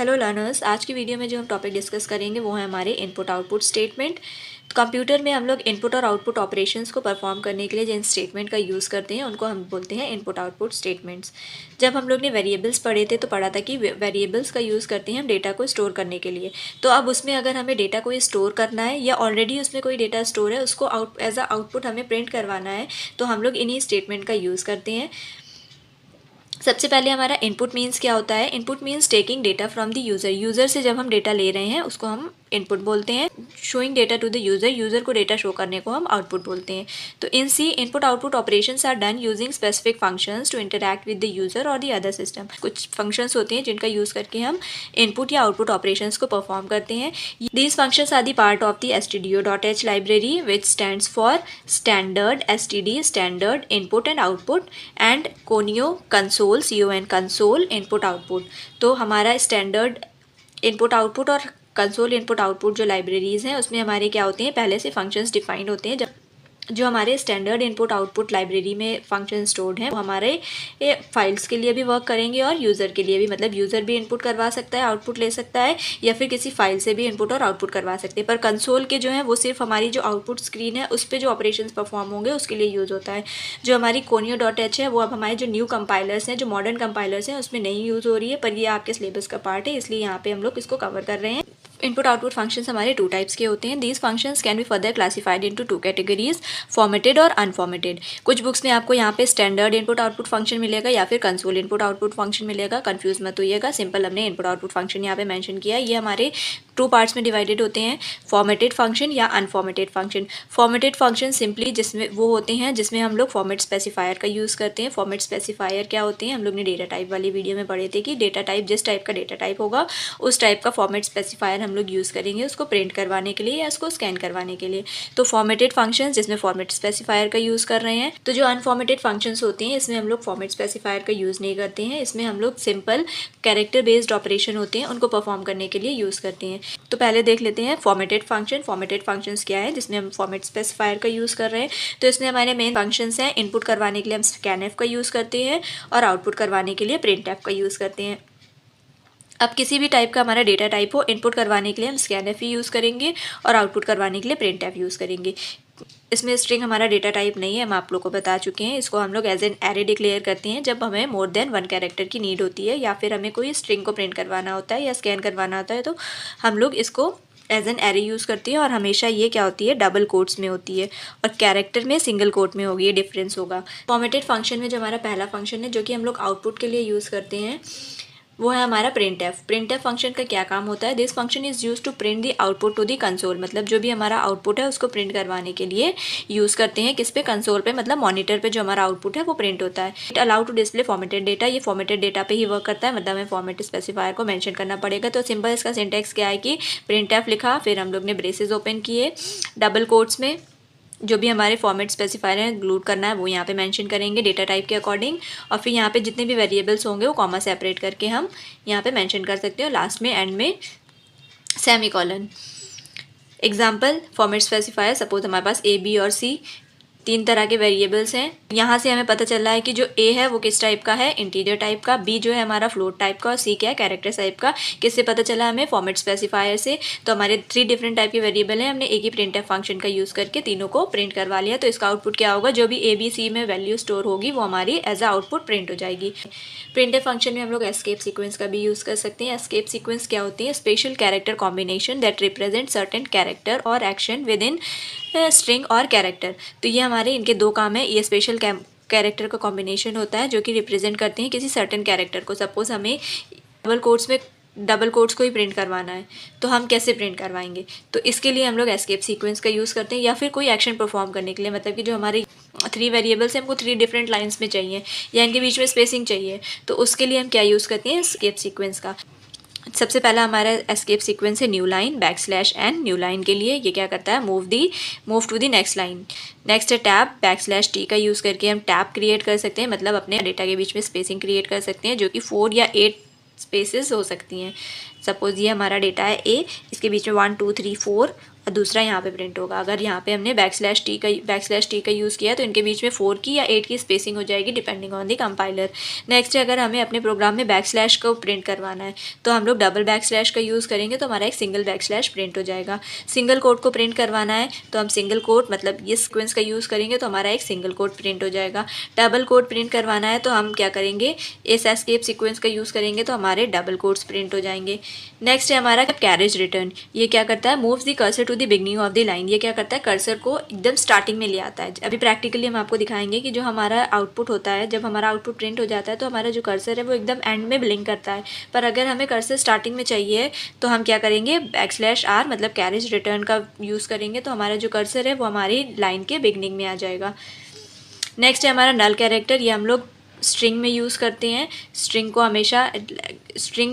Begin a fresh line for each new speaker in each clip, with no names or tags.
Hello learners, आज की video में जो हम टॉपिक डिस्कस करेंगे वो है हमारे इनपुट आउटपुट स्टेटमेंट। कंप्यूटर में हम लोग इनपुट और आउटपुट ऑपरेशंस को परफॉर्म करने के लिए जिन स्टेटमेंट का यूज़ करते हैं उनको हम बोलते हैं इनपुट आउटपुट स्टेटमेंट्स। जब हम लोग ने वेरिएबल्स पढ़े थे तो पढ़ा था कि वेरिएबल्स का यूज़ करते हैं हम डेटा को स्टोर करने के लिए। तो अब उसमें अगर हमें डेटा को स्टोर करना है या ऑलरेडी उसमें कोई डेटा स्टोर है उसको एज अ आउटपुट हमें प्रिंट करवाना है तो हम लोग इन्हीं स्टेटमेंट का यूज़ करते हैं। सबसे पहले हमारा इनपुट मीन्स क्या होता है। Input means taking data from the user से जब हम डेटा ले रहे हैं उसको हम इनपुट बोलते हैं। Showing data to the user को डेटा शो करने को हम आउटपुट बोलते हैं। तो in C input output operations are done using specific functions to interact with the user और द अदर सिस्टम। कुछ फंक्शंस होते हैं जिनका यूज़ करके हम इनपुट या आउटपुट ऑपरेशंस को परफॉर्म करते हैं। These functions are the part of the stdio.h library which stands for standard std standard input and output and conio console con console input output. तो हमारा स्टैंडर्ड इनपुट आउटपुट और console input output जो libraries हैं उसमें हमारे क्या होते हैं, पहले से फंक्शंस डिफाइंड होते हैं। जब जो हमारे स्टैंडर्ड इनपुट आउटपुट लाइब्रेरी में फंक्शन स्टोर्ड हैं वो हमारे फाइल्स के लिए भी वर्क करेंगे और यूज़र के लिए भी। मतलब यूज़र भी इनपुट करवा सकता है, आउटपुट ले सकता है, या फिर किसी फाइल से भी इनपुट और आउटपुट करवा सकते हैं। पर कंसोल के जो है वो सिर्फ हमारी जो आउटपुट स्क्रीन है उस पर जो ऑपरेशंस परफॉर्म होंगे उसके लिए यूज़ होता है। जो हमारी conio.h है वो अब हमारे जो न्यू कंपाइलर्स हैं, जो मॉडर्न कंपाइलर्स हैं उसमें नहीं यूज़ हो रही है, पर ये आपके सिलेबस का पार्ट है इसलिए यहाँ पे हम लोग इसको कवर कर रहे हैं। इनपुट आउटपुट फंक्शंस हमारे टू टाइप्स के होते हैं। These functions can be further classified into two categories, formatted और अनफॉर्मेटेड। कुछ बुक्स में आपको यहाँ पे स्टैंडर्ड इनपुट आउटपुट फंक्शन मिलेगा या फिर कंसोल इनपुट आउटपुट फंक्शन मिलेगा। कंफ्यूज मत होइएगा, सिंपल हमने इनपुट आउटपुट फंक्शन यहाँ पे मेंशन किया। ये हमारे टू पार्ट्स में डिवाइडेड होते हैं, फॉर्मेटेड फंक्शन या unformatted function. Formatted function simply जिसमें वो होते हैं जिसमें हम लोग फॉर्मेट स्पेसिफायर का यूज़ करते हैं। फॉर्मेट स्पेसिफायर क्या होते हैं, हम लोग ने डेटा टाइप वाली वीडियो में पढ़े थे कि डेटा टाइप जिस टाइप का डेटा टाइप होगा उस टाइप का फॉर्मेट स्पेसिफायर हम लोग यूज़ करेंगे उसको प्रिंट करवाने के लिए या उसको स्कैन करवाने के लिए। तो फॉर्मेटेड फंक्शंस जिसमें फॉर्मेट स्पेसिफायर का यूज़ कर रहे हैं। तो जो अनफॉर्मेटेड फंक्शंस होते हैं इसमें हम लोग फॉर्मेट स्पेसिफायर का यूज़ नहीं करते हैं। इसमें हम लोग सिंपल कैरेक्टर बेस्ड ऑपरेशन होते हैं उनको परफॉर्म करने के लिए यूज़ करते हैं। तो पहले देख लेते हैं फॉर्मेटेड फंक्शन। फॉर्मेटेड फंक्शंस क्या है जिसमें हम फॉर्मेट स्पेसिफायर का यूज़ कर रहे हैं। तो इसमें हमारे मेन फंक्शंस हैं। इनपुट करवाने के लिए हम scanf का यूज़ करते हैं और आउटपुट करवाने के लिए printf का यूज़ करते हैं। अब किसी भी टाइप का हमारा डेटा टाइप हो, इनपुट करवाने के लिए हम scanf ही यूज़ करेंगे और आउटपुट करवाने के लिए printf यूज़ करेंगे। इसमें स्ट्रिंग हमारा डेटा टाइप नहीं है, हम आप लोग को बता चुके हैं। इसको हम लोग एज एन एरे डिक्लेयर करते हैं जब हमें मोर देन वन कैरेक्टर की नीड होती है या फिर हमें कोई स्ट्रिंग को प्रिंट करवाना होता है या स्कैन करवाना होता है तो हम लोग इसको एज एन एरे यूज़ करती है। और हमेशा ये क्या होती है, डबल कोट्स में होती है और कैरेक्टर में सिंगल कोट में होगी, ये डिफरेंस होगा। फॉर्मेटेड फंक्शन में जो हमारा पहला फंक्शन है जो कि हम लोग आउटपुट के लिए यूज़ करते हैं वो है हमारा printf। printf फंक्शन का क्या काम होता है, this function is use to print the output to the console. मतलब जो भी हमारा आउटपुट है उसको प्रिंट करवाने के लिए यूज़ करते हैं। किस पे, कंसोल पे, मतलब मॉनिटर पे जो हमारा आउटपुट है वो प्रिंट होता है। It allow to display formatted data, ये फॉर्मेटेड डेटा पे ही वर्क करता है। मतलब हमें फॉर्मेट स्पेसिफायर को मेंशन करना पड़ेगा। तो सिंपल इसका सिंटेक्स क्या है कि printf लिखा, फिर हम लोग ने ब्रेसेस ओपन किए, डबल कोट्स में जो भी हमारे फॉर्मेट स्पेसिफायर है इंक्लूड करना है वो यहाँ पे मेंशन करेंगे डेटा टाइप के अकॉर्डिंग। और फिर यहाँ पे जितने भी वेरिएबल्स होंगे वो कॉमा सेपरेट करके हम यहाँ पे मेंशन कर सकते हो। लास्ट में एंड में semicolon. Example format specifier, suppose हमारे पास ए बी और सी तीन तरह के वेरिएबल्स हैं। यहाँ से हमें पता चल रहा है कि जो ए है वो किस टाइप का है, इंटीजर टाइप का, बी जो है हमारा फ्लोट टाइप का और सी क्या है, कैरेक्टर टाइप का। किससे पता चला हमें, फॉर्मेट स्पेसिफायर से। तो हमारे थ्री डिफरेंट टाइप के वेरिएबल हैं, हमने एक ही printf फंक्शन का यूज़ करके तीनों को प्रिंट करवा लिया। तो इसका आउटपुट क्या होगा, जो भी ए बी सी में वैल्यू स्टोर होगी वो हमारी एज अ आउटपुट प्रिंट हो जाएगी। printf फंक्शन में हम लोग एस्केप सीक्वेंस का भी यूज़ कर सकते हैं। एस्केप सीक्वेंस क्या होती है, special character combination that represent certain character और एक्शन विद इन स्ट्रिंग और कैरेक्टर। तो ये हमारे इनके दो काम है। ये स्पेशल कैरेक्टर का कॉम्बिनेशन होता है जो कि रिप्रेजेंट करते हैं किसी सर्टेन कैरेक्टर को। सपोज हमें डबल कोट्स को ही प्रिंट करवाना है तो हम कैसे प्रिंट करवाएंगे, तो इसके लिए हम लोग एस्केप सीक्वेंस का यूज़ करते हैं। या फिर कोई एक्शन परफॉर्म करने के लिए, मतलब कि जो हमारे थ्री वेरिएबल्स हैं हमको थ्री डिफरेंट लाइंस में चाहिए या इनके बीच में स्पेसिंग चाहिए, तो उसके लिए हम क्या यूज़ करते हैं, एस्केप सीक्वेंस का। सबसे पहला हमारा एस्केप सीक्वेंस है new line \n। New line के लिए ये क्या करता है, move to the next line. Next है टैब \t का यूज़ करके हम टैब क्रिएट कर सकते हैं, मतलब अपने डेटा के बीच में स्पेसिंग क्रिएट कर सकते हैं जो कि 4 या 8 स्पेसेस हो सकती हैं। सपोज ये हमारा डेटा है ए, इसके बीच में 1 2 3 4 और दूसरा यहाँ पे प्रिंट होगा। अगर यहाँ पे हमने बैकस्लैश टी का यूज़ किया तो इनके बीच में 4 की या 8 की स्पेसिंग हो जाएगी depending on the compiler. Next अगर हमें अपने प्रोग्राम में बैकस्लैश को प्रिंट करवाना है तो हम लोग डबल बैकस्लैश का यूज़ करेंगे तो हमारा एक सिंगल बैकस्लैश प्रिंट हो जाएगा। सिंगल कोट को प्रिंट करवाना है तो हम सिंगल कोट मतलब ये सीक्वेंस का यूज़ करेंगे तो हमारा एक सिंगल कोट प्रिंट हो जाएगा। डबल कोट प्रिंट करवाना है तो हम क्या करेंगे, इस एस्केप सीक्वेंस का यूज़ करेंगे तो हमारे डबल कोट्स प्रिंट हो जाएंगे। नेक्स्ट है हमारा कैरेज रिटर्न। ये क्या करता है, moves the cursor to the beginning of the line. ये क्या करता है, कर्सर को एकदम स्टार्टिंग में ले आता है। अभी प्रैक्टिकली हम आपको दिखाएंगे कि जो हमारा आउटपुट होता है, जब हमारा आउटपुट प्रिंट हो जाता है तो हमारा जो कर्सर है वो एकदम एंड में ब्लिंक करता है। पर अगर हमें कर्सर स्टार्टिंग में चाहिए तो हम क्या करेंगे, बैकस्लैश R मतलब कैरेज रिटर्न का यूज़ करेंगे तो हमारा जो कर्सर है वो हमारी लाइन के बिगनिंग में आ जाएगा। नेक्स्ट है हमारा नल कैरेक्टर। ये हम लोग स्ट्रिंग में यूज़ करते हैं। स्ट्रिंग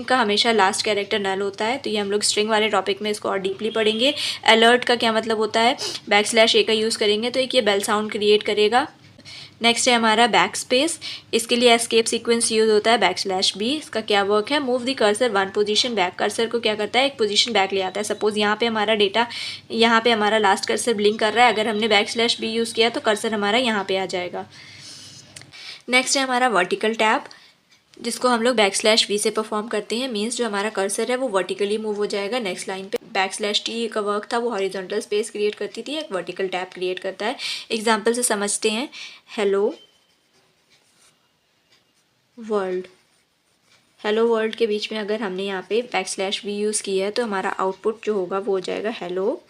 का हमेशा लास्ट कैरेक्टर नल होता है, तो ये हम लोग स्ट्रिंग वाले टॉपिक में इसको और डीपली पढ़ेंगे। अलर्ट का क्या मतलब होता है, बैकस्लैश A का यूज़ करेंगे तो एक ये बेल साउंड क्रिएट करेगा। नेक्स्ट है हमारा बैक स्पेस। इसके लिए एस्केप सीक्वेंस यूज़ होता है बैकस्लैश B। इसका क्या वर्क है, move the cursor 1 position back. Cursor को क्या करता है, एक पोजीशन बैक ले आता है। सपोज यहाँ पे हमारा लास्ट कर्सर ब्लिंक कर रहा है, अगर हमने बैकस्लैश B यूज़ किया तो कर्सर हमारा यहाँ पे आ जाएगा। नेक्स्ट है हमारा वर्टिकल टैब, जिसको हम लोग बैकस्लैश V से परफॉर्म करते हैं। मींस जो हमारा कर्सर है वो वर्टिकली मूव हो जाएगा नेक्स्ट लाइन पे। बैकस्लैश T का वर्क था वो हॉरिजॉन्टल स्पेस क्रिएट करती थी, एक वर्टिकल टैब क्रिएट करता है। एग्जांपल से समझते हैं। हेलो वर्ल्ड के बीच में अगर हमने यहाँ पे बैकस्लैश V यूज़ किया है तो हमारा आउटपुट जो होगा वो हो जाएगा हेलो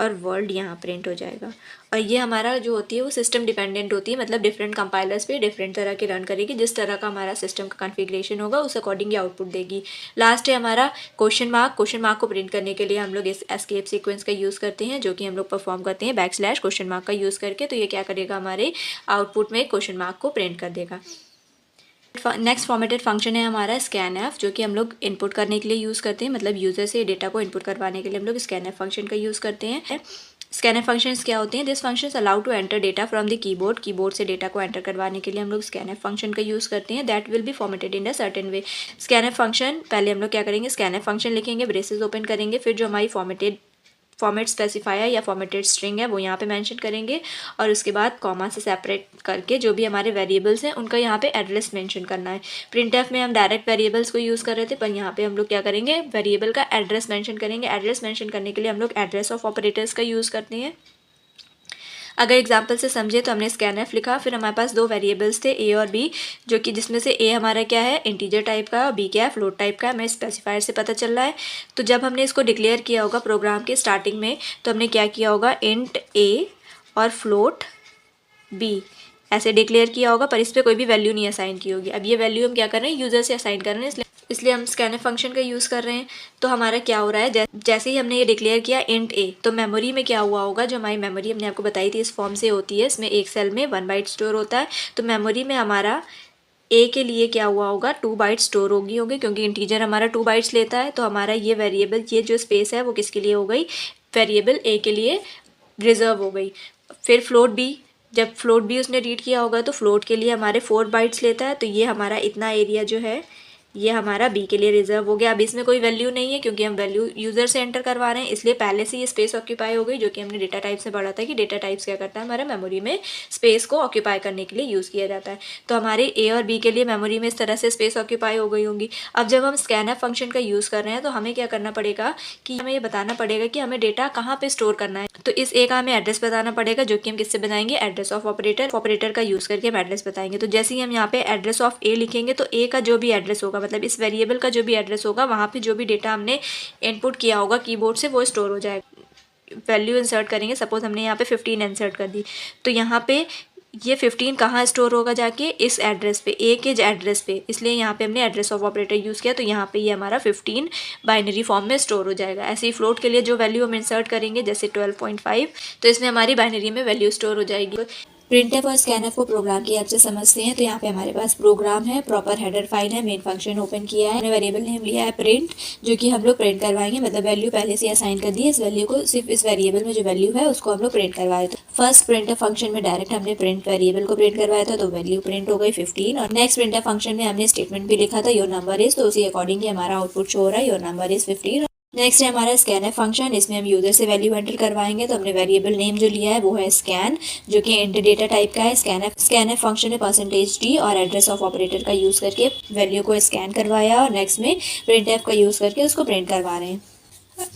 और वर्ल्ड यहाँ प्रिंट हो जाएगा। और ये हमारा जो होती है वो सिस्टम डिपेंडेंट होती है, मतलब डिफरेंट कंपाइलर्स पे डिफरेंट तरह के रन करेगी। जिस तरह का हमारा सिस्टम का कॉन्फ़िगरेशन होगा उस अकॉर्डिंग ये आउटपुट देगी। लास्ट है हमारा क्वेश्चन मार्क। क्वेश्चन मार्क को प्रिंट करने के लिए हम लोग इस एस्केप सीक्वेंस का यूज़ करते हैं, जो कि हम लोग परफॉर्म करते हैं बैकस्लैश क्वेश्चन मार्क का यूज़ करके। तो ये क्या करेगा, हमारे आउटपुट में क्वेश्चन मार्क को प्रिंट कर देगा। नेक्स्ट फॉर्मेटेड फंक्शन है हमारा स्कैनएफ, जो कि हम लोग इनपुट करने के लिए यूज़ करते हैं, मतलब यूज़र से डेटा को इनपुट करवाने के लिए हम लोग स्कैनएफ फंक्शन का यूज़ करते हैं। स्कैनएफ फंक्शंस क्या होते हैं, this functions allow to enter data from the keyboard से डेटा को एंटर करवाने के लिए हम लोग स्कैनएफ फंक्शन का यूज़ करते हैं। That will be formatted in a certain way. Scanf function पहले हम लोग क्या करेंगे, स्कैनएफ फंक्शन लिखेंगे, ब्रेसेस ओपन करेंगे, फिर जो हमारी फॉर्मेट स्पेसिफायर या फॉर्मेटेड स्ट्रिंग है वो यहाँ पे मेंशन करेंगे, और उसके बाद कॉमा से सेपरेट करके जो भी हमारे वेरिएबल्स हैं उनका यहाँ पे एड्रेस मेंशन करना है। प्रिंटएफ में हम डायरेक्ट वेरिएबल्स को यूज़ कर रहे थे, पर यहाँ पे हम लोग क्या करेंगे, वेरिएबल का एड्रेस मेंशन करेंगे। एड्रेस मेंशन करने के लिए हम लोग एड्रेस ऑफ ऑपरेटर्स का यूज़ करते हैं। अगर एग्जाम्पल से समझे तो हमने स्कैनएफ लिखा, फिर हमारे पास 2 वेरिएबल्स थे A और B, जो कि जिसमें से A हमारा क्या है, इंटीजर टाइप का, और B क्या है, फ्लोट टाइप का। हमें स्पेसिफायर से पता चल रहा है। तो जब हमने इसको डिक्लेयर किया होगा प्रोग्राम के स्टार्टिंग में तो हमने क्या किया होगा, इंट A और फ्लोट B ऐसे डिक्लेयर किया होगा, पर इस पर कोई भी वैल्यू नहीं असाइन की होगी। अब ये वैल्यू हम क्या कर रहे हैं, यूज़र से असाइन कर रहे हैं, इसलिए हम स्कैनएफ फंक्शन का यूज़ कर रहे हैं। तो हमारा क्या हो रहा है, जैसे ही हमने ये डिक्लेयर किया इंट A, तो मेमोरी में क्या हुआ होगा, जो हमारी मेमोरी हमने आपको बताई थी इस फॉर्म से होती है, इसमें एक सेल में 1 बाइट स्टोर होता है। तो मेमोरी में हमारा A के लिए क्या हुआ होगा, 2 बाइट स्टोर होंगे, क्योंकि इंटीजर हमारा 2 बाइट्स लेता है। तो हमारा ये वेरिएबल, ये जो स्पेस है वो किसके लिए हो गई, वेरिएबल A के लिए रिजर्व हो गई। फिर फ्लोट B, जब फ्लोट B उसने रीड किया होगा तो फ्लोट के लिए हमारे 4 बाइट्स लेता है। तो ये हमारा इतना एरिया जो है ये हमारा B के लिए रिजर्व हो गया। अब इसमें कोई वैल्यू नहीं है क्योंकि हम वैल्यू यूज़र से एंटर करवा रहे हैं, इसलिए पहले से ये स्पेस ऑक्यूपाई हो गई, जो कि हमने डेटा टाइप से पढ़ा था कि डेटा टाइप्स क्या करता है, हमारा मेमोरी में स्पेस को ऑक्यूपाई करने के लिए यूज़ किया जाता है। तो हमारे A और B के लिए मेमोरी में इस तरह से स्पेस ऑक्यूपाई हो गई होंगी। अब जब हम स्कैनएफ फंक्शन का यूज़ कर रहे हैं तो हमें क्या करना पड़ेगा कि हमें ये बताना पड़ेगा कि हमें डेटा कहाँ पर स्टोर करना है। तो इस A का हमें एड्रेस बताना पड़ेगा, जो कि हम किससे बनाएंगे, एड्रेस ऑफ ऑपरेटर का यूज़ करके हम एड्रेस बताएंगे। तो जैसे ही हम यहाँ पे एड्रेस ऑफ A लिखेंगे तो A का जो भी एड्रेस होगा, मतलब इस वेरिएबल का जो भी एड्रेस होगा, वहाँ पे जो भी डेटा हमने इनपुट किया होगा कीबोर्ड से वो स्टोर हो जाएगा। वैल्यू इंसर्ट करेंगे, सपोज हमने यहाँ पे 15 इंसर्ट कर दी, तो यहाँ पे ये 15 कहाँ स्टोर होगा, जाके इस एड्रेस पे, A के एड्रेस पे, इसलिए यहाँ पे हमने एड्रेस ऑफ ऑपरेटर यूज़ किया। तो यहाँ पे ये हमारा 15 बाइनरी फॉर्म में स्टोर हो जाएगा। ऐसे ही फ्लोट के लिए जो वैल्यू हम इंसर्ट करेंगे, जैसे 12.5, तो इसमें हमारी बाइनरी में वैल्यू स्टोर हो जाएगी। प्रिंटएफ और स्कैनएफ को प्रोग्राम की हेल्प से समझते हैं। तो यहाँ पे हमारे पास प्रोग्राम है, प्रॉपर हेडर फाइल है, मेन फंक्शन ओपन किया है, हमने वेरिएबल नेम लिया है प्रिंट, जो कि हम लोग प्रिंट करवाएंगे, मतलब वैल्यू पहले से असाइन कर दी है। इस वैल्यू को सिर्फ इस वेरिएबल में जो वैल्यू है उसको हम लोग प्रिंट करवाए थे। फर्स्ट प्रिंटएफ फंक्शन में डायरेक्ट हमने प्रिंट वेरिएबल को प्रिंट करवाया था, तो वैल्यू प्रिंट हो गई 15। और नेक्स्ट प्रिंटएफ फंक्शन में हमने स्टेटमेंट भी लिखा था योर नंबर इज, तो उसी अकॉर्डिंग हमारा आउटपुट शो हो रहा है योर नंबर इज 15। नेक्स्ट है हमारा स्कैनर फंक्शन। इसमें हम यूज़र से वैल्यू एंटर करवाएंगे। तो हमने वेरिएबल नेम जो लिया है वो है स्कैन, जो कि इंट डेटा टाइप का है। स्कैनर फंक्शन है %d और एड्रेस ऑफ ऑपरेटर का यूज़ करके वैल्यू को स्कैन करवाया, और नेक्स्ट में प्रिंट एफ का यूज़ करके उसको प्रिंट करवा रहे हैं।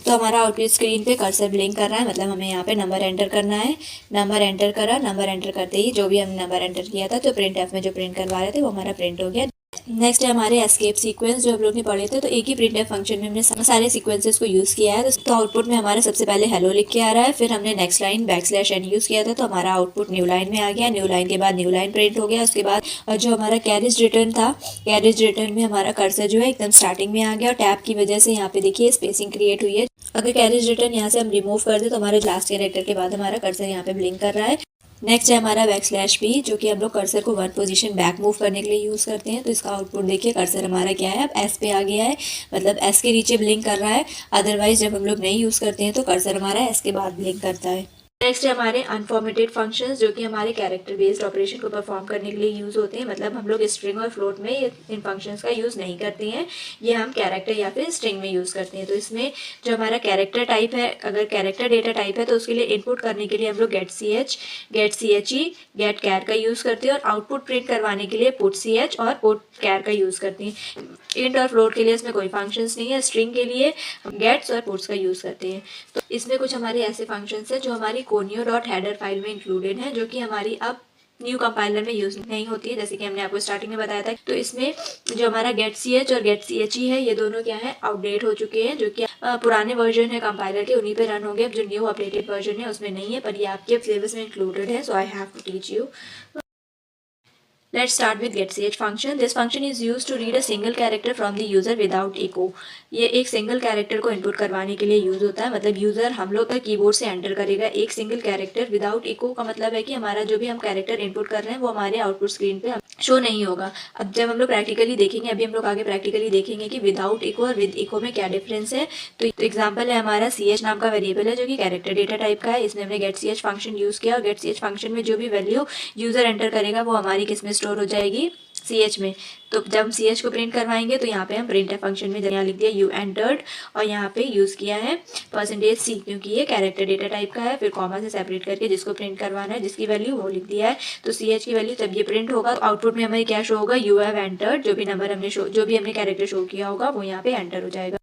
तो हमारा आउटपुट स्क्रीन पे कर्सर ब्लिंक कर रहा है, मतलब हमें यहाँ पे नंबर एंटर करना है। नंबर एंटर करा, नंबर एंटर करते ही जो भी हमने नंबर एंटर किया था तो प्रिंट एफ में जो प्रिंट करवा रहे थे वो हमारा प्रिंट हो गया। नेक्स्ट है हमारे एस्केप सीक्वेंस, जो हम लोग ने पढ़े थे। तो एक ही प्रिंट एफ फंक्शन में हमने सारे सीक्वेंसेस को यूज़ किया है। तो आउटपुट में हमारा सबसे पहले हेलो लिख के आ रहा है, फिर हमने नेक्स्ट लाइन \n यूज़ किया था तो हमारा आउटपुट न्यू लाइन में आ गया। न्यू लाइन के बाद न्यू लाइन प्रिंट हो गया। उसके बाद और जो हमारा कैरेज रिटर्न था, कैरेज रिटर्न में हमारा कर्सर जो है एकदम स्टार्टिंग में आ गया, और टैब की वजह से यहाँ पे देखिए स्पेसिंग क्रिएट हुई है। अगर कैरेज रिटर्न यहाँ से हम रिमूव कर दे तो हमारे लास्ट कैरेक्टर के बाद हमारा कर्सर यहाँ पे ब्लिंक कर रहा है। नेक्स्ट है हमारा \p, जो कि हम लोग कर्सर को 1 पोजीशन बैक मूव करने के लिए यूज़ करते हैं। तो इसका आउटपुट देखिए, कर्सर हमारा क्या है, अब S पे आ गया है, मतलब S के नीचे ब्लिंक कर रहा है। अदरवाइज जब हम लोग नहीं यूज़ करते हैं तो कर्सर हमारा S के बाद ब्लिंक करता है। नेक्स्ट है हमारे अनफॉर्मेटेड फंक्शंस, जो कि हमारे कैरेक्टर बेस्ड ऑपरेशन को परफॉर्म करने के लिए यूज़ होते हैं। मतलब हम लोग स्ट्रिंग और फ्लोट में इन फंक्शंस का यूज़ नहीं करते हैं, ये हम कैरेक्टर या फिर स्ट्रिंग में यूज़ करते हैं। तो इसमें जो हमारा कैरेक्टर टाइप है, अगर कैरेक्टर डेटा टाइप है तो उसके लिए इनपुट करने के लिए हम लोग गेट ch गेट कैर का यूज़ करते हैं, और आउटपुट प्रिंट करवाने के लिए पुट ch और पुट कैर का यूज़ करते हैं। इंट और फ्लोट के लिए इसमें कोई फंक्शंस नहीं है। स्ट्रिंग के लिए हम गेट्स और पुट्स का यूज़ करते हैं। तो इसमें कुछ हमारे ऐसे फंक्शंस हैं जो हमारी conio.header फाइल में इंक्लूडेड है, जो कि हमारी अब न्यू कंपाइलर में यूज़ नहीं होती है, जैसे कि हमने आपको स्टार्टिंग में बताया था। तो इसमें जो हमारा गेट ch और गेट che है, ये दोनों क्या है, आउटडेट हो चुके हैं, जो कि पुराने वर्जन है कंपाइलर के, उन्हीं पे रन होंगे। अब जो न्यू अपडेटेड वर्जन है उसमें नहीं है, पर ये आपके सिलेबस में इंक्लूडेड है, so I have to teach you. Let's start with getch function. This function is used to read a single character from the user without echo. ये एक सिंगल कैरेक्टर को इनपुट करवाने के लिए यूज़ होता है। मतलब यूज़र हम लोग का कीबोर्ड से एंटर करेगा एक सिंगल कैरेक्टर विदाउट इको, का मतलब है कि हमारा जो भी हम कैरेक्टर इनपुट कर रहे हैं वो हमारे आउटपुट स्क्रीन पे शो नहीं होगा। अब जब हम लोग प्रैक्टिकली देखेंगे, अभी हम लोग आगे प्रैक्टिकली देखेंगे कि विदाउट इको और विद इको में क्या डिफरेंस है। तो एग्जाम्पल है हमारा ch नाम का वेरिएबल है, जो कि कैरेक्टर डेटा टाइप का है। इसमें हमने गेट ch फंक्शन यूज़ किया, और गेट ch फंक्शन में जो भी वैल्यू यूज़र एंटर करेगा वो हमारी किस में स्टोर हो जाएगी, ch में। तो जब हम ch को प्रिंट करवाएंगे तो यहाँ पे हम प्रिंट फंक्शन में यहाँ लिख दिया यू एंटर्ड, और यहाँ पे यूज़ किया है %c, क्योंकि ये कैरेक्टर डेटा टाइप का है। फिर कॉमा से सेपरेट करके जिसको प्रिंट करवाना है, जिसकी वैल्यू वो लिख दिया है। तो ch की वैल्यू तब ये प्रिंट होगा, तो आउटपुट में हमें क्या शो होगा, यू हैव एंटर्ड। जो भी नंबर हमने जो भी हमने कैरेक्टर शो किया होगा वो यहाँ पे एंटर हो जाएगा।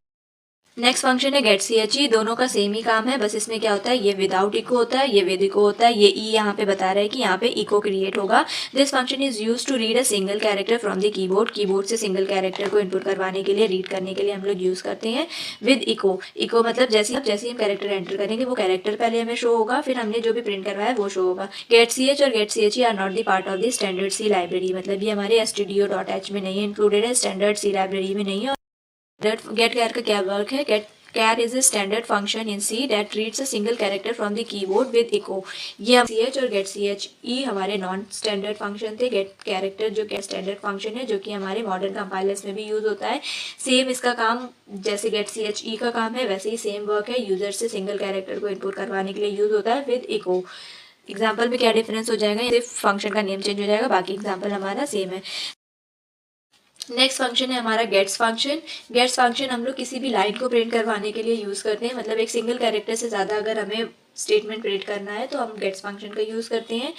नेक्स्ट फंक्शन है गेट ch। दोनों का सेम ही काम है, बस इसमें क्या होता है, ये विदाउट इको होता है, ये विद इको होता है। ये यहाँ पे बता रहा है कि यहाँ पे इको क्रिएट होगा। This function is use to read a single character from the keyboard. Keyboard से सिंगल कैरेक्टर को इनपुट करवाने के लिए, रीड करने के लिए हम लोग यूज़ करते हैं विद इको। इको मतलब जैसे हम कैरेक्टर एंटर करेंगे वो कैरेक्टर पहले हमें शो होगा, फिर हमने जो भी प्रिंट करवाया वो शो होगा। गेट ch और get ch are not the part of the standard C library, मतलब ये हमारे stdio.h में नहीं है, इंक्लूडेड है, स्टैंडर्ड सी लाइब्रेरी में नहीं है। गेट कैर का क्या वर्क है, gate char is a standard function in C that reads a single character from the keyboard with echo। ये हम ch और get ch हमारे नॉन स्टैंडर्ड फंक्शन थे। गेट कैरेक्टर जो कि स्टैंडर्ड फंक्शन है, जो कि हमारे मॉडर्न कंपाइलर्स में भी यूज़ होता है। सेम इसका काम जैसे गेट ch का काम है, वैसे ही सेम वर्क है। यूज़र से सिंगल कैरेक्टर को इनपुट करवाने के लिए यूज़ होता है विद इको। एग्जाम्पल में क्या डिफरेंस हो जाएगा, सिर्फ फंक्शन का नेम चेंज हो जाएगा, बाकी एग्जाम्पल हमारा सेम है। नेक्स्ट फंक्शन है हमारा गेट्स फंक्शन। गेट्स फंक्शन हम लोग किसी भी लाइन को प्रिंट करवाने के लिए यूज़ करते हैं। मतलब एक सिंगल कैरेक्टर से ज़्यादा अगर हमें स्टेटमेंट प्रिंट करना है तो हम गेट्स फंक्शन का यूज़ करते हैं।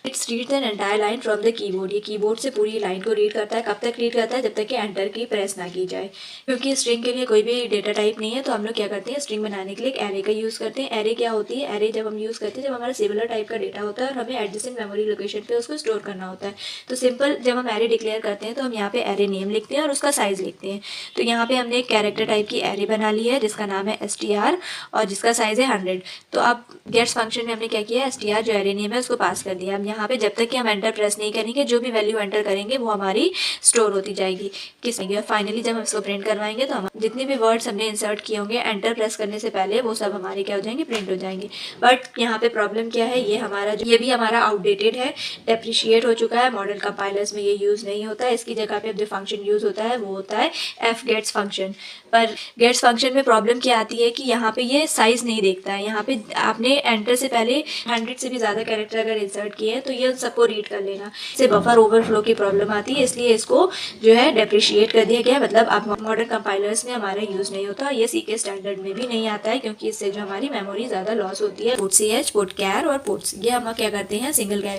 It's reads an entire line from the keyboard. ये कीबोर्ड से पूरी लाइन को रीड करता है। कब तक रीड करता है, जब तक कि एंटर की प्रेस ना की जाए। क्योंकि स्ट्रिंग के लिए कोई भी डेटा टाइप नहीं है, तो हम लोग क्या करते हैं, स्ट्रिंग बनाने के लिए एक एरे का यूज़ करते हैं। एरे क्या होती है, एरे जब हम यूज़ करते हैं जब हमारा सिमिलर टाइप का डेटा होता है और हमें एडजेसेंट मेमोरी लोकेशन पे उसको स्टोर करना होता है। तो सिंपल जब हम एरे डिक्लेयर करते हैं तो हम यहाँ पे एरे नेम लिखते हैं और उसका साइज़ लिखते हैं। तो यहाँ पे हमने एक कैरेक्टर टाइप की एरे बना ली है जिसका नाम है str और जिसका साइज़ है 100। तो अब गेट्स फंक्शन में हमने क्या किया, str जो एरे नेम है उसको पास कर दिया। अब यहाँ पे जब तक कि हम एंटर प्रेस नहीं करेंगे, जो भी वैल्यू एंटर करेंगे वो हमारी स्टोर होती जाएगी और फाइनली जब हम इसको प्रिंट करवाएंगे तो हम जितने भी वर्ड्स हमने इंसर्ट किए होंगे एंटर प्रेस करने से पहले वो सब हमारे क्या हो जाएंगे, प्रिंट हो जाएंगे। बट यहाँ पे प्रॉब्लम क्या है, ये भी हमारा आउटडेटेड है, डेप्रिशिएट हो चुका है। मॉडल कंपाइलर्स में ये यूज़ नहीं होता है। इसकी जगह पे अब जो फंक्शन यूज़ होता है वो होता है fgets फंक्शन। पर गेट्स फंक्शन में प्रॉब्लम क्या आती है कि यहाँ पे ये साइज़ नहीं देखता है। यहाँ पे आपने एंटर से पहले 100 से भी ज़्यादा कैरेक्टर अगर इंसर्ट किए हैं तो ये सबको रीड कर लेना। इससे बफर ओवरफ्लो की प्रॉब्लम आती है, इसलिए इसको जो है डेप्रिशिएट कर दिया गया है। मतलब आप मॉडर्न कंपाइलर्स में हमारा यूज़ नहीं होता, ये सीके स्टैंडर्ड में भी नहीं आता है, क्योंकि इससे जो हमारी मेमोरी ज़्यादा लॉस होती है। पुट ch, पुट कैर और पुट्स, ये हम क्या करते हैं सिंगल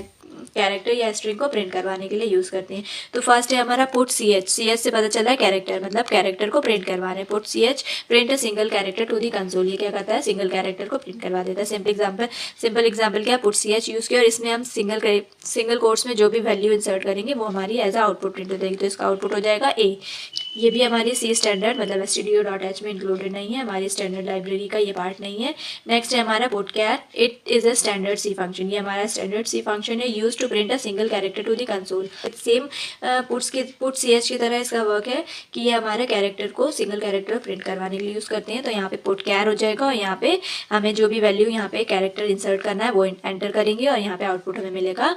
कैरेक्टर या स्ट्रिंग को प्रिंट करवाने के लिए यूज़ करते हैं। तो फर्स्ट है हमारा पुट ch से पता चला है कैरेक्टर, मतलब कैरेक्टर को प्रिंट करवाना है। Put ch print a single character to the console, ये क्या करता है सिंगल कैरेक्टर को प्रिंट करवा देता है। सिंपल एग्जांपल क्या, पुट ch यूज़ किया और इसमें हम सिंगल कोट्स में जो भी वैल्यू इंसर्ट करेंगे वो हमारी एज अ आउटपुट प्रिंट हो जाएगी। तो इसका आउटपुट हो जाएगा ए। ये भी हमारी सी स्टैंडर्ड मतलब stdio.h में इंक्लूडेड नहीं है, हमारी स्टैंडर्ड लाइब्रेरी का ये पार्ट नहीं है। नेक्स्ट है हमारा put char, it is a standard C function, ये हमारा स्टैंडर्ड सी फंक्शन है, use to print a single character to the console. Same put ch की तरह इसका वर्क है कि ये हमारे कैरेक्टर को सिंगल कैरेक्टर प्रिंट करवाने के लिए यूज़ करते हैं। तो यहाँ पे पुट कैर हो जाएगा और यहाँ पे हमें जो भी वैल्यू यहाँ पे कैरेक्टर इंसर्ट करना है वो एंटर करेंगे और यहाँ पे आउटपुट हमें मिलेगा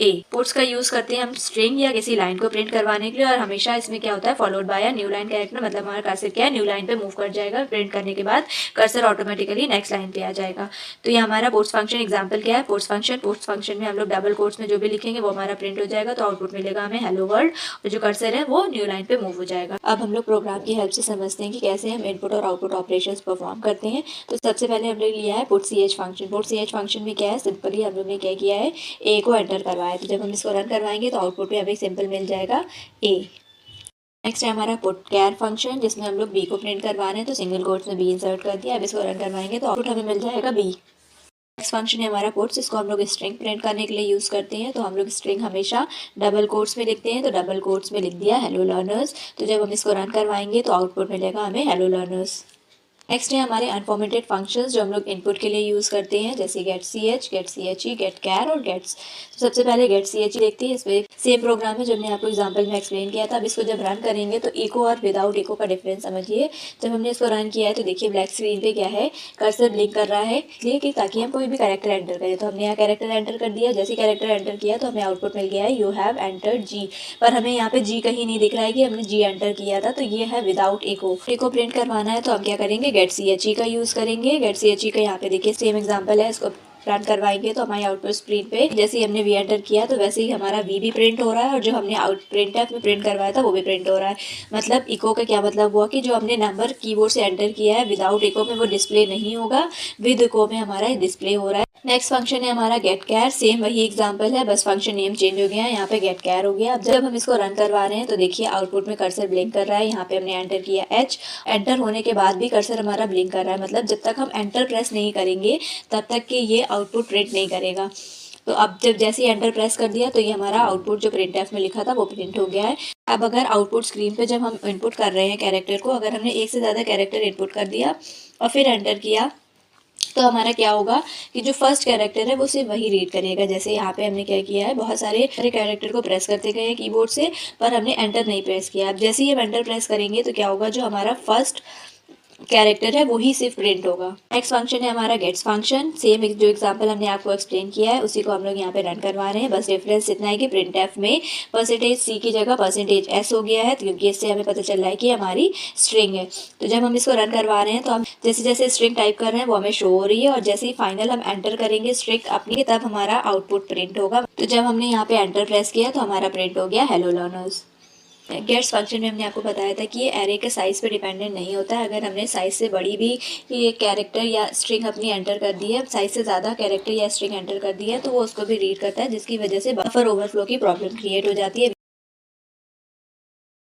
ए। पुट्स का यूज़ करते हैं हम स्ट्रिंग या किसी लाइन को प्रिंट करवाने के लिए, और हमेशा इसमें क्या होता है followed by new line character, मतलब हमारा कर्सर क्या है न्यू लाइन पे मूव कर जाएगा। प्रिंट करने के बाद कर्सर ऑटोमेटिकली नेक्स्ट लाइन पे आ जाएगा। तो ये हमारा पुट्स फंक्शन एग्जांपल क्या है, पुट्स फंक्शन में हम लोग डबल कोट्स में जो भी लिखेंगे वो हमारा प्रिंट हो जाएगा। तो आउटपुट मिलेगा हमें हेलो वर्ल्ड, और जो कर्सर है वो न्यू लाइन पे मूव हो जाएगा। अब हम लोग प्रोग्राम की हेल्प से समझते हैं कि कैसे हम इनपुट और आउटपुट ऑपरेशंस परफॉर्म करते हैं। तो सबसे पहले हम लोग लिया है put ch function. Put ch function में क्या है, सिंपली हम लोग ने क्या किया है ए को एंटर करवाया। तो जब हम इसको रन करवाएंगे तो आउटपुट पे हमें सिंपल मिल जाएगा ए। नेक्स्ट है हमारा पुट कैर फंक्शन, जिसमें हम लोग बी को प्रिंट करवाना है, तो सिंगल कोट्स में बी इंसर्ट कर दिया। अब इसको रन करवाएंगे तो आउटपुट हमें मिल जाएगा बी। नेक्स्ट फंक्शन है हमारा पुट्स, इसको हम लोग स्ट्रिंग प्रिंट करने के लिए यूज़ करते हैं। तो हम लोग स्ट्रिंग हमेशा डबल कोट्स में लिखते हैं, तो डबल कोट्स में लिख दिया हेलो लर्नर्स। तो जब हम इसको रन करवाएंगे तो आउटपुट मिलेगा हमें हेलो लर्नर्स। नेक्स्ट है हमारे अनफॉर्मेटेड फंक्शंस जो हम लोग इनपुट के लिए यूज़ करते हैं, जैसे गेट ch, गेट ch, गेट कैर और गेट्स। तो सबसे पहले गेट ch देखते हैं। इसमें सेम प्रोग्राम है जो हमने आपको एग्जांपल में एक्सप्लेन किया था। अब इसको जब रन करेंगे तो इको और विदाउट इको का डिफरेंस समझिए। जब हमने इसको रन किया है तो देखिए ब्लैक स्क्रीन पे क्या है, कर्सर ब्लिंक कर रहा है, इसलिए कि ताकि हम कोई भी कैरेक्टर एंटर करें। तो हमने यहाँ कैरेक्टर एंटर कर दिया, जैसे कैरेक्टर एंटर किया तो हमें आउटपुट मिल गया है यू हैव एंटर्ड जी, पर हमें यहाँ पे जी कहीं नहीं दिख रहा है कि हमने जी एंटर किया था। तो ये है विदाउट इको प्रिंट करवाना है तो हम क्या करेंगे गेट ch का यूज़ करेंगे। गेट ch का यहाँ पे देखिए सेम एग्जांपल है, इसको रन करवाएंगे तो हमारे आउटपुट स्क्रीन पे जैसे ही हमने वी एंटर किया तो वैसे ही हमारा वी भी प्रिंट हो रहा है, और जो हमने आउट प्रिंटफ में प्रिंट करवाया था वो भी प्रिंट हो रहा है। मतलब इको का क्या मतलब हुआ कि जो हमने नंबर कीबोर्ड से एंटर किया है विदाउट इको में वो डिस्प्ले नहीं होगा, विद इको में हमारा डिस्प्ले हो रहा है। नेक्स्ट फंक्शन है हमारा गेट कैर, सेम वही एग्जांपल है, बस फंक्शन नेम चेंज हो गया है, यहाँ पे गेट कैर हो गया। अब जब हम इसको रन करवा रहे हैं तो देखिए आउटपुट में कर्सर ब्लिंक कर रहा है। यहाँ पे हमने एंटर किया एच, एंटर होने के बाद भी कर्सर हमारा ब्लिंक कर रहा है, मतलब जब तक हम एंटर प्रेस नहीं करेंगे तब तक कि ये आउटपुट प्रिंट नहीं करेगा। तो अब जब जैसे ही एंटर प्रेस कर दिया तो ये हमारा आउटपुट जो प्रिंट एफ में लिखा था वो प्रिंट हो गया है। अब अगर आउटपुट स्क्रीन पे जब हम इनपुट कर रहे हैं कैरेक्टर को, अगर हमने एक से ज़्यादा कैरेक्टर इनपुट कर दिया और फिर एंटर किया तो हमारा क्या होगा कि जो फर्स्ट कैरेक्टर है वो सिर्फ वही रीड करेगा। जैसे यहाँ पे हमने क्या किया है, बहुत सारे कैरेक्टर को प्रेस करते गए हैं कीबोर्ड से, पर हमने एंटर नहीं प्रेस किया। अब जैसे ही हम एंटर प्रेस करेंगे तो क्या होगा, जो हमारा फर्स्ट कैरेक्टर है वही सिर्फ प्रिंट होगा। नेक्स्ट फंक्शन है हमारा गेट्स फंक्शन, सेम जो एग्जांपल हमने आपको एक्सप्लेन किया है उसी को हम लोग यहाँ पे रन करवा रहे हैं। बस डिफरेंस इतना है कि प्रिंट एफ में %c की जगह %s हो गया है, क्योंकि इससे हमें पता चल रहा है कि हमारी स्ट्रिंग है। तो जब हम इसको रन करवा रहे हैं तो हम जैसे जैसे स्ट्रिंग टाइप कर रहे हैं वो हमें शो हो रही है, और जैसे ही फाइनल हम एंटर करेंगे स्ट्रिंग अपनी तब हमारा आउटपुट प्रिंट होगा। तो जब हमने यहाँ पे एंटर प्रेस किया तो हमारा प्रिंट हो गया हेलो लर्नर्स। गेट्स फंक्शन में हमने आपको बताया था कि ये एरे के साइज़ पे डिपेंडेंट नहीं होता है। अगर हमने साइज़ से बड़ी भी ये कैरेक्टर या स्ट्रिंग अपनी एंटर कर दी है, साइज़ से ज़्यादा कैरेक्टर या स्ट्रिंग एंटर कर दी है, तो वो उसको भी रीड करता है, जिसकी वजह से बफर ओवरफ्लो की प्रॉब्लम क्रिएट हो जाती है।